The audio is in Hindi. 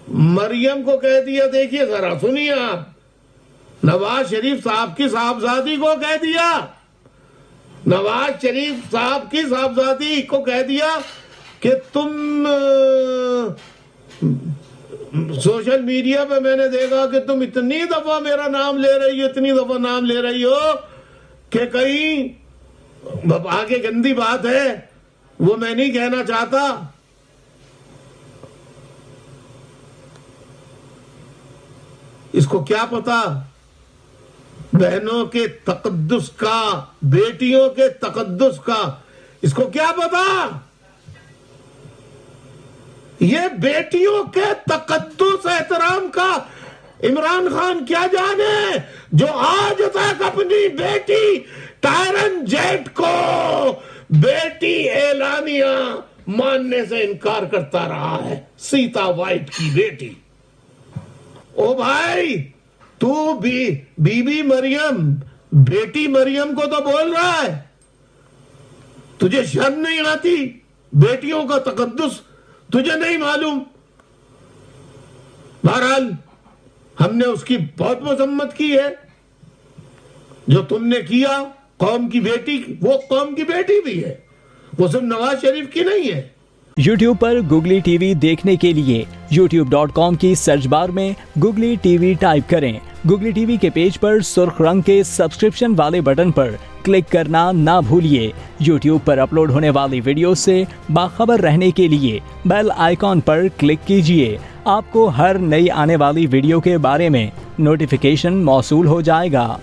मरियम को कह दिया, देखिए जरा सुनिए आप, नवाज शरीफ साहब की साहबजादी को कह दिया, नवाज शरीफ साहब की साहबजादी को कह दिया कि तुम सोशल मीडिया पे मैंने देखा कि तुम इतनी दफा मेरा नाम ले रही हो, इतनी दफा नाम ले रही हो कि कहीं आगे गंदी बात है वो मैं नहीं कहना चाहता। इसको क्या पता बहनों के तकद्दुस का, बेटियों के तकद्दुस का, इसको क्या पता? ये बेटियों के तकद्दुस एहतराम का इमरान खान क्या जाने, जो आज तक अपनी बेटी टायरन जेट को बेटी एलानिया मानने से इनकार करता रहा है, सीता वाइट की बेटी। ओ भाई, तू बीबी मरियम, बेटी मरियम को तो बोल रहा है, तुझे शर्म नहीं आती? बेटियों का तकद्दुस तुझे नहीं मालूम? बहरहाल हमने उसकी बहुत मजम्मत की है जो तुमने किया। कौम की बेटी, वो कौम की बेटी भी है, वो सिर्फ नवाज शरीफ की नहीं है। YouTube पर गुगली टीवी देखने के लिए youtube.com की सर्च बार में गुगली टीवी टाइप करें। गुगली टीवी के पेज पर सुर्ख रंग के सब्सक्रिप्शन वाले बटन पर क्लिक करना ना भूलिए। YouTube पर अपलोड होने वाली वीडियो से बाखबर रहने के लिए बेल आइकॉन पर क्लिक कीजिए। आपको हर नई आने वाली वीडियो के बारे में नोटिफिकेशन मौसूल हो जाएगा।